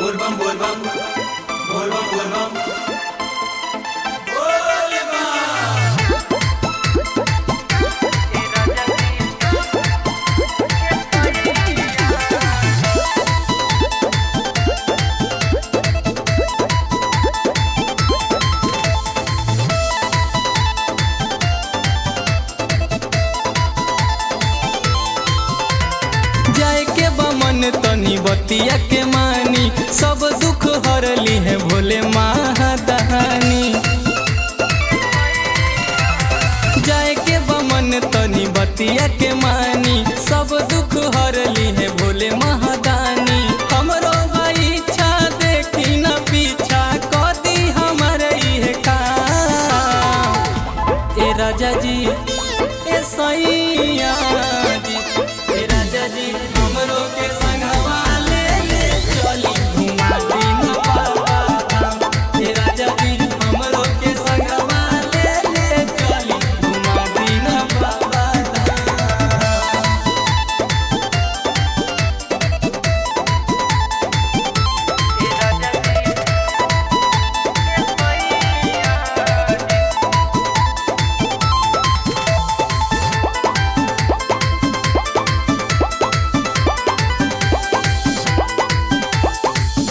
बोल बम बोल बम बोल बम बोल बम बोल जाए के बमन तनी बतिया के मानी सब दुख हरली है भोले महादानी। जाए के बमन तनी बतिया के मानी सब दुख हरली है भोले महादानी। हमरो भाई इच्छा देखी न पीछा कदी हमारे है काम। ए राजा जी ए सैया जी ए राजा जी हमरो के संगवा ले ले चली घुमा दिन बाबा धाम। ए राजा जी हमरो के संगवा ले ले चली घुमा दिन बाबा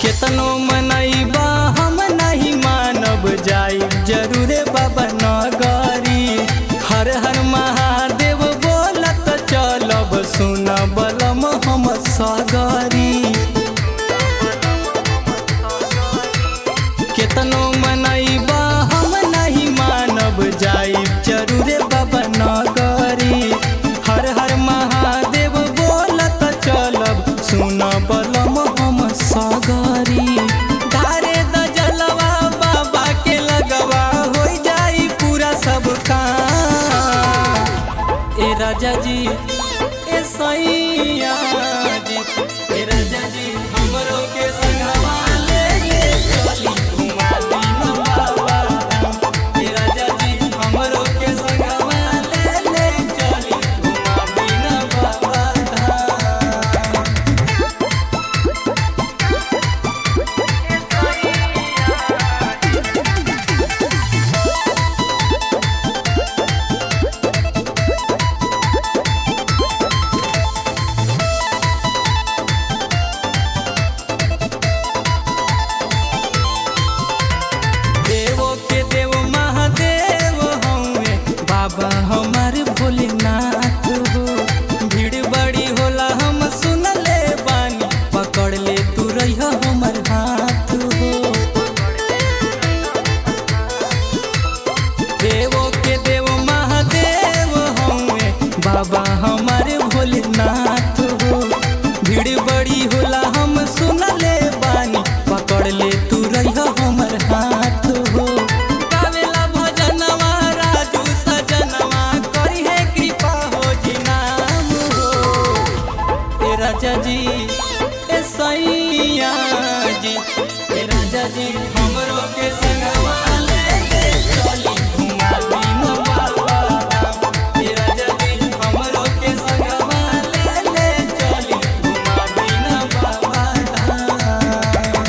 केतनो मनैबा हम नहीं मानब जाई जरूरे बाबा नगरी। हर हर महादेव बोलत चलब सुन बलम हम सगरी। केतनो मनैबा हम नहीं मानब जाई जरूरे बाबा नगरी। हर हर महादेव बोलत चलब सुन बलम हम सगरी। धारे द जलवा बाबा के लगवा हो जाई पूरा सब काम। ए राजा जी ए सैया जी ए राजा जी हमरो के संगवा ले ले चली घुमा दिन बाबा धाम। ए राजा जी हमरो के संगवा ले ले चली घुमा दिन बाबा धाम। देवो के देव महादेव हउए बाबा हमार भोलेनाथ हो। भीड़ बड़ी होला हम सुनले बानी पकड़ ले तू रह हमर हाथ हो। देवो के देव महादेव हउए बाबा हमार भोलेनाथ हो। भीड़ बड़ी होला हम सुनले बानी पकड़ ले तू रह हमर हाथ हो। गावेला भजनवा राजू सजनवा करी है कृपा हो जी नाम हो। ए राजा जी ए सैया जी ए राजा जी हमरो के संगवा ले ले चली घुमा दिन बाबा धाम। ए राजा जी हमरो के संगवा ले ले चली घुमा दिन बाबा धाम।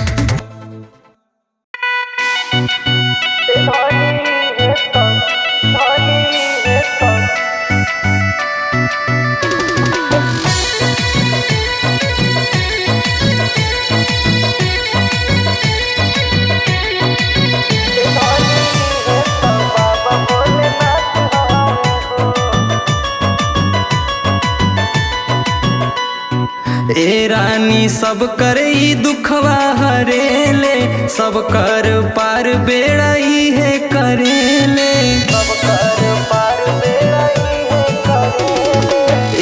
ए रानी सब कर ई दुखवा हरेले सब कर पार बेड़ा ई है करेले।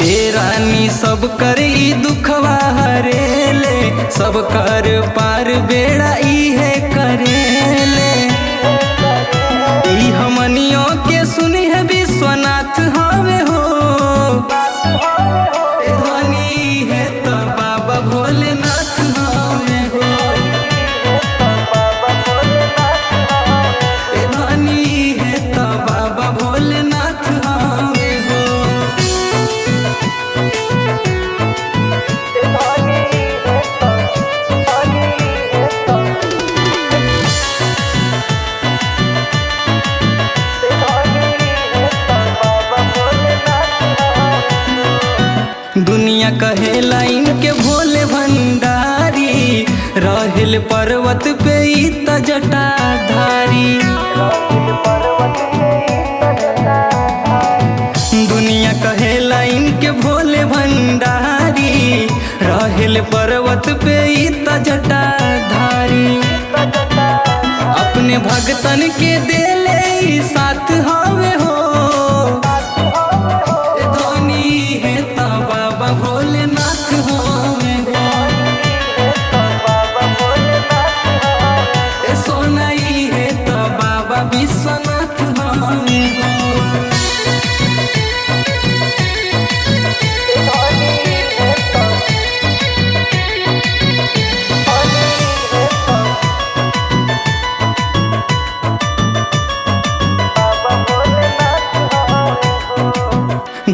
ए रानी सब कर ई दुखवा हरेले सब कर पार बेड़ा ई है करेले। ई हमनियों के सुनी है विश्वनाथ हवे हो। धनी है तो बाबा भोलेनाथ हवे हो। धनी है तो बाबा भोलेनाथ हवे हो। दुनिया कहेला इनके भोले भंडारी, रहेल पर्वत पे ई त जटाधारी। दुनिया कहेला इनके भोले भंडारी, रहेल पर्वत पे ई त जटाधारी। अपने भगतन के देले ई साथ हवे हो, धोनी है त बाबा भोलेनाथ हवे हो। सोनाई है त बाबा विश्वनाथ हवे हो।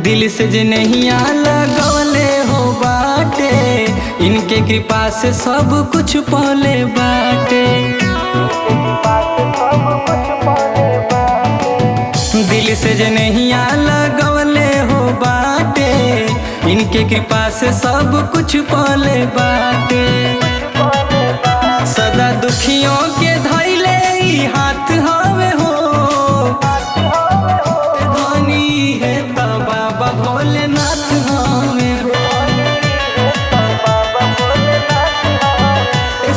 दिल से जे नहीं लगवले हो बाटे, इनके कृपा से सब कुछ पौले बाटे। दिल से जे नहीं लगवले हो बाटे, इनके कृपा से सब कुछ पौले बाटे। सदा दुखियों के धैले ई हाथ हवे हो, धनी है त बाबा भोलेनाथ हवे हो।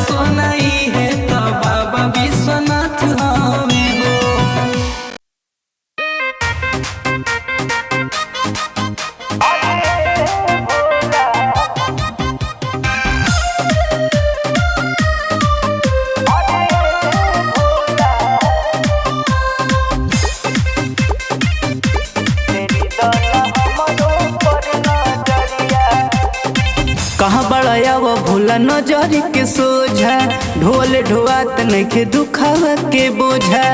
सोनाई है त बाबा विश्वनाथ हवे हो। कहाँ बड़ाया वो भोला नजर के सोझा, ढोल ढोआत नइखे दुखावा के बोझा।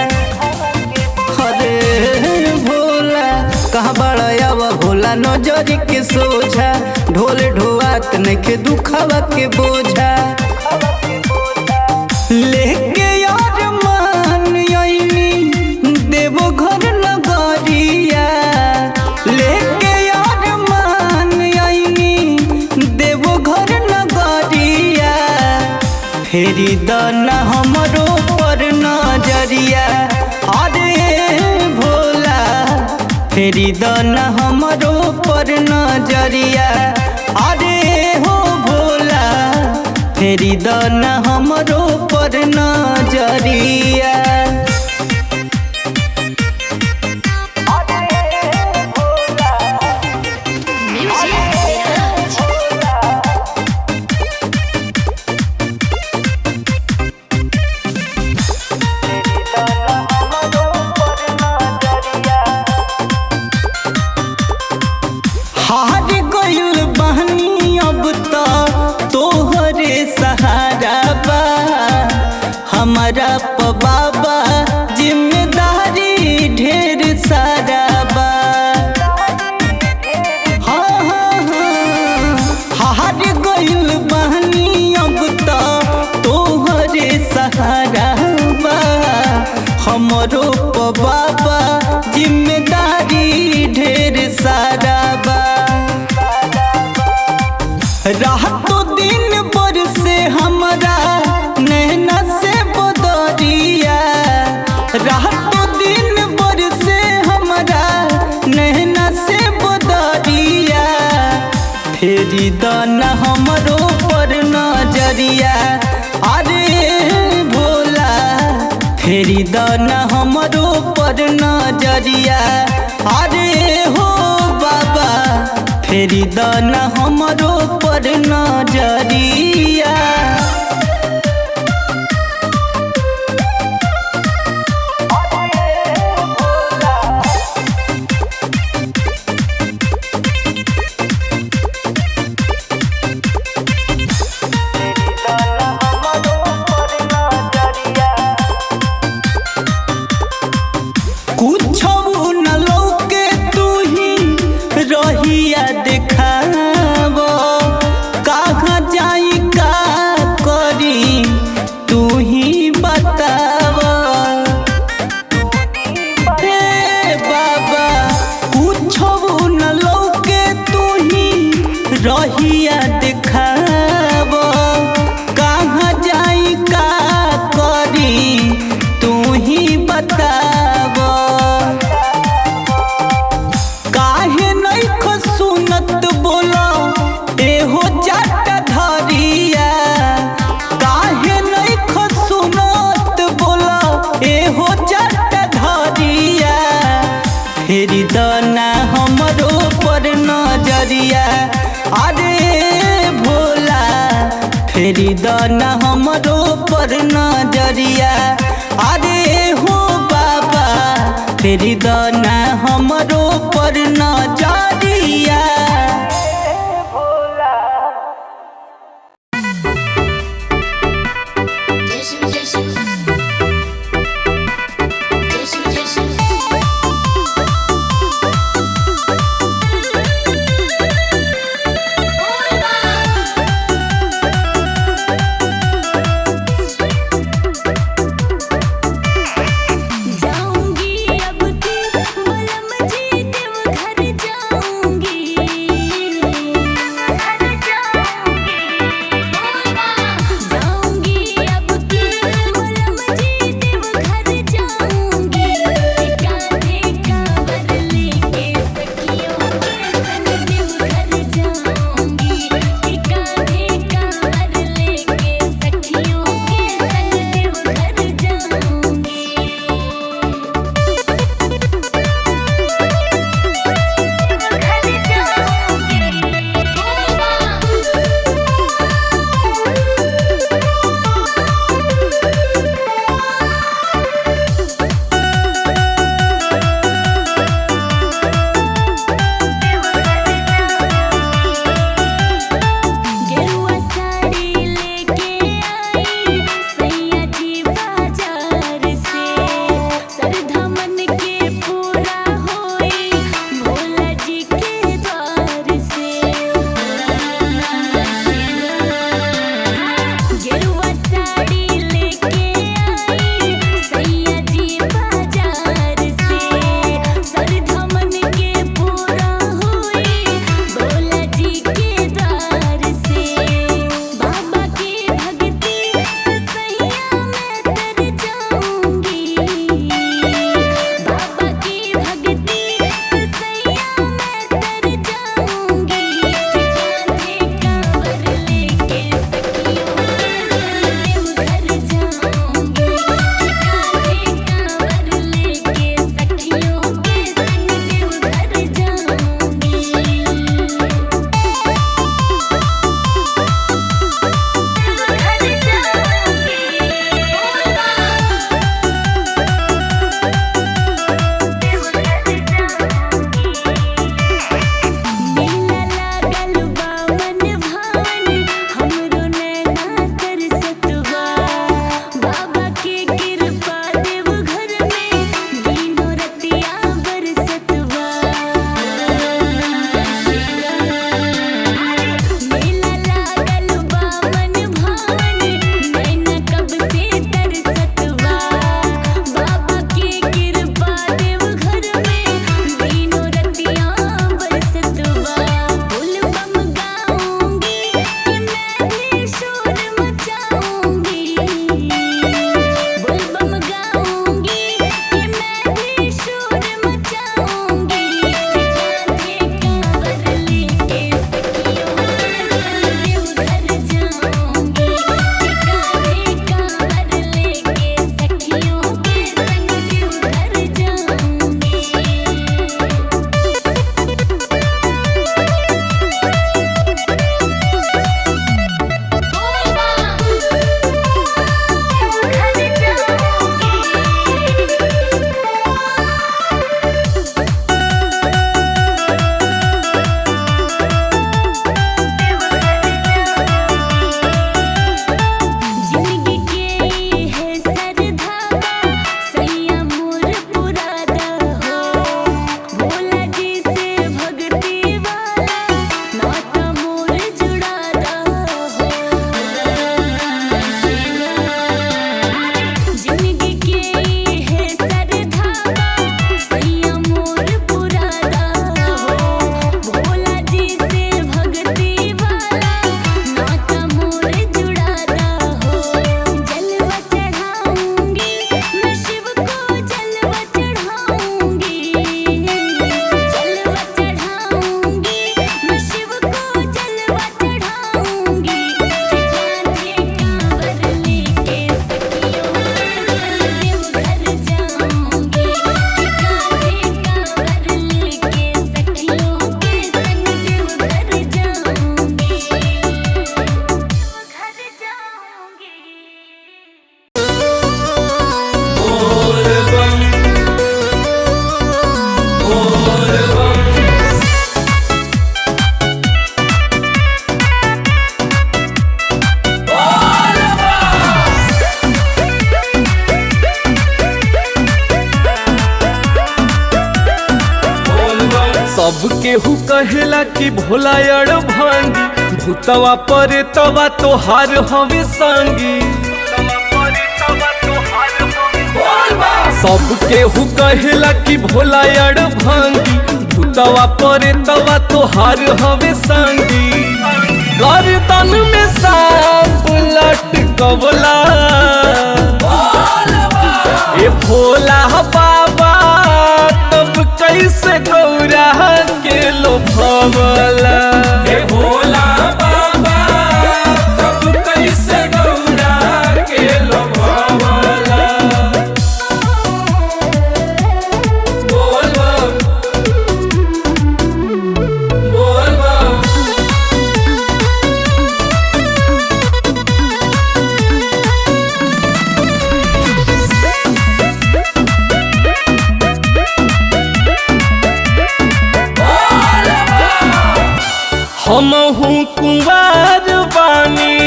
अरे भोला कहाँ बड़ाया वो भोला नजर के सोझा, ढोल ढोआत नइखे दुखावा के बोझा। लेके यार मान आईनी देवो घर नगरिया, लेके यार मान आईनी देवो घर नगरिया। फेरी दाना हमरो पर नजरिया, अरे भोला फेरी दाना हमरो पर नजरिया। अरे हो भोला फेरी दाना हमरो पर नजरिया। हार गइल बहनी अब त तोहरे सहारा बा, हमारा प बाबा जिम्मेदारी ढेर सारा बा। हाँ हाँ हाँ हार गइल बहनी अब त तोहरे सहारा बा, हमरो प बाबा जिम्मेदारी ढेर सारा बा। रातो दिन बरसे हमरा नैना से बदरिया, रातो दिन बरसे हमरा नैना से बदरिया। फेरी दाना हमरो पर नजरिया, अरे भोला फेरी दाना हमरो पर नजरिया। अरे हो बाबा फेरी दाना हमरो पर नजरिया। कुछ न लौके तू ही रहिया देखावो, कहाँ जाई फेरी दाना हमरो पर नजरिया। अरे हो बाबा फेरी दाना हमरो पर नजरिया। जाऊंगी अब की सब केहू कहेला कि भोला अड़ भांगी, भूतवा परे तवा तोहार हवे संगी। सब केहू कहेला कि भोला अड़ भांगी, भूतवा परे तवा तोहार हवे संगी। गर्दन में सांप लटकवला ए भोला बाबा, तब कैसे गौरा के लोभवला। हे भोला बाबा, तब कैसे गौरा के लोभवला। बोल बम, बोल बम। हमहू कुंवार बानी,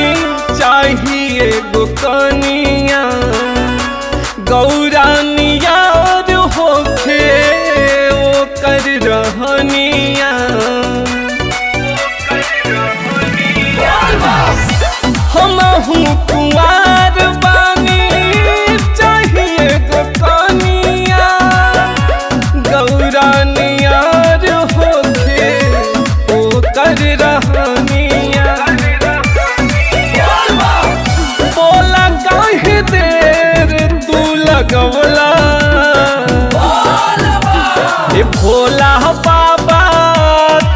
चाहिए गो कनिया, गौरा नियार होखे ओकर रहनिया। हमहू कुंवार बानी, चाहिए गो कनिया, गौरा नियार होखे ओकर रहनिया। बोला काहे देर तू लगवला, ए भोला बाबा,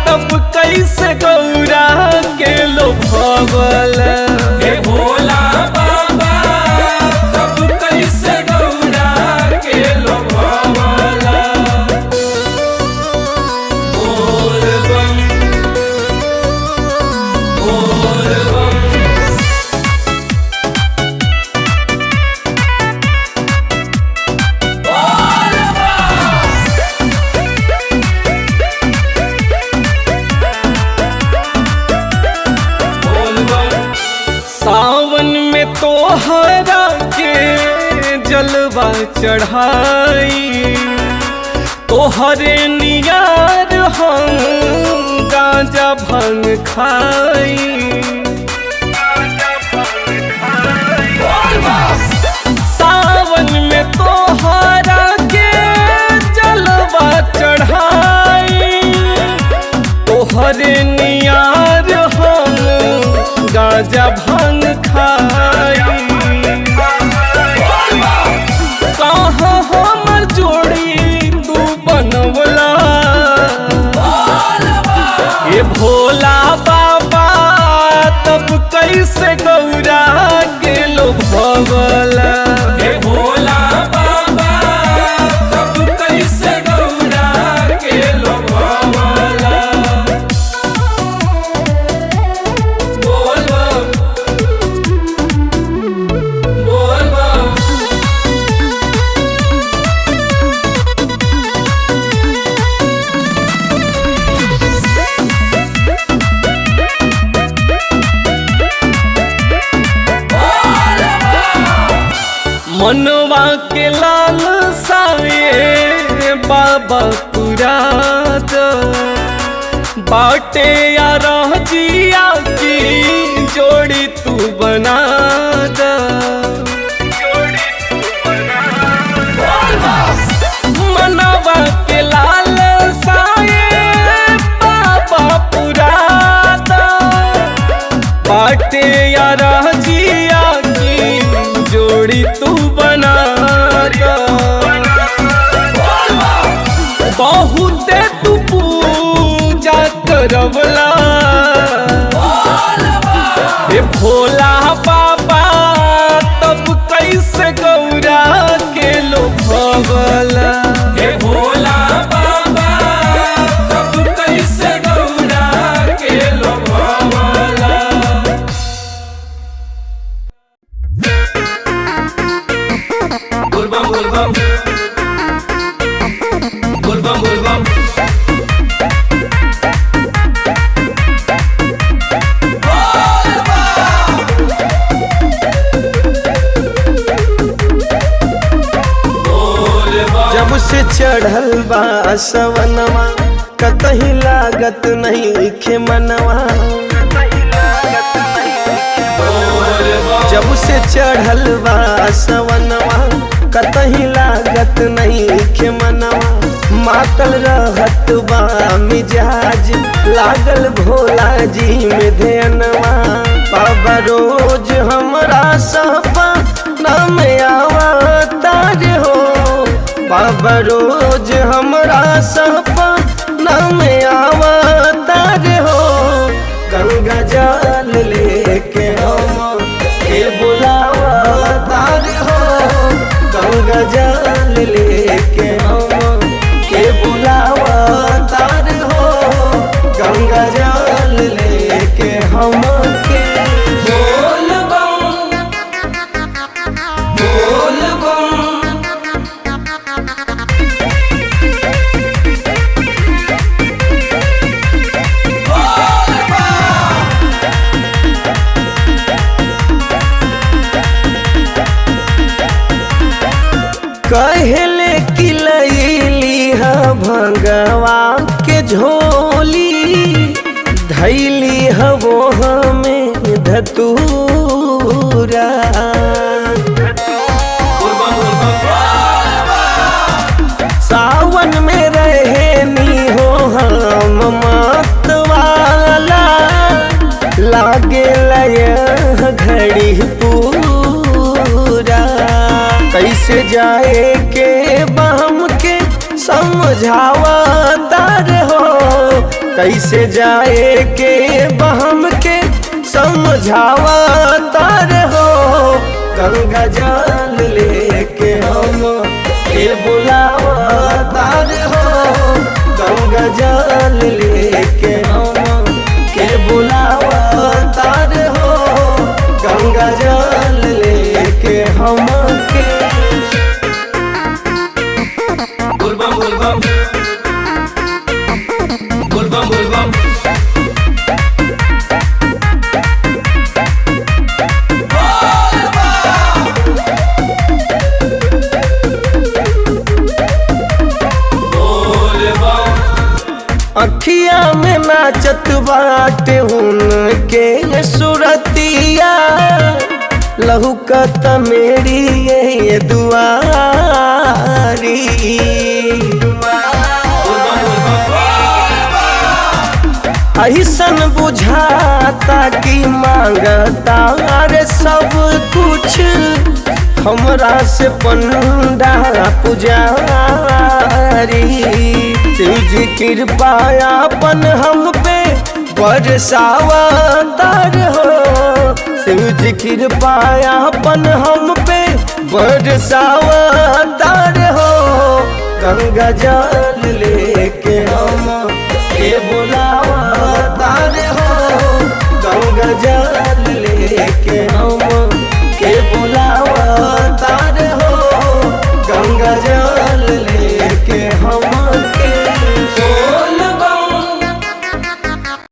तब कैसे गौरा के लोभवला। हे भोला बाबा, तब कैसे गौरा के लोभवला। बोल बम, बोल बम। बोल बम। सावन में तोहरा के जलवा चढ़ाई, तोहरे नियार हम गांजा भंग खाई। सावन में तोहरा के जलवा चढ़ाई, तोहरे नियार हम गांजा भंग खाई। कहाँ हमर जोड़ी तू बनवला, ए भोला बाबा, तब कैसे गौरा के लोभवला। हे भोला बाबा, तब कैसे गौरा के लोभवला। बोल बम, बोल बम। मनवा के लाल साए बाबा पुराद, बाटे या रह जिया की जोड़ी तू बना द। मनवा के लाल साए बाबा पुराद, बाटे या रह जिया की जोड़ी तू बना द। बहुते तू पूजा करवला, हे भोला बाबा, तब कैसे गौरा के लोभवला। हे भोला बाबा, तब कैसे गौरा के लोभवला। बोल बम, बोल बम। बोल बम, बोल बम। जब से चढ़ल बा सवनमा, कतही लागत नहीं खे मनवा। जब से चढ़ल बा सवनवा कतही लागत नहीं खे मनवा। मातल रहत बा मिजाज लागल भोला जी में ध्यानवा। बाबा रोज हमरा सपना में आवतार हो। बाबा रोज हमरा सपना में आवतार हो। गंगा जल लेके हम के बुलावतार हो। गंगा जल लेके हम के बुलावतार हो। गंगा जल लेके हम के बोल बम बोल बम कहले कि लैली ह भंगवा के झोली। धैली ह वो हमें धतूरा। सावन में रहनी हो हम मतवाला। लागे लय घड़ी पूरा। कैसे जाए के बहम के समझावतार हो। कैसे जाए के बहम के समझावतार हो। गंगा जल लेके हम के बुलावतार हो। गंगा जल लेके हम के बुलावतार हो। गंगा जल लेके हम के बोल बम बोल बम बोल बम बोल बम बोल बम। अखिया में नाचत बाटे उनके सुरतिया। लहुकत मेरी ये दुआरी। ऐसन बुझाता कि मांगता रे सब कुछ। हमरा से पंडा पुजारी। शिव जी कृपा अपन हम पे बरसावतार हो। शिव जी कृपा अपन हम पे बरसावतार हो। गंगा जल लेके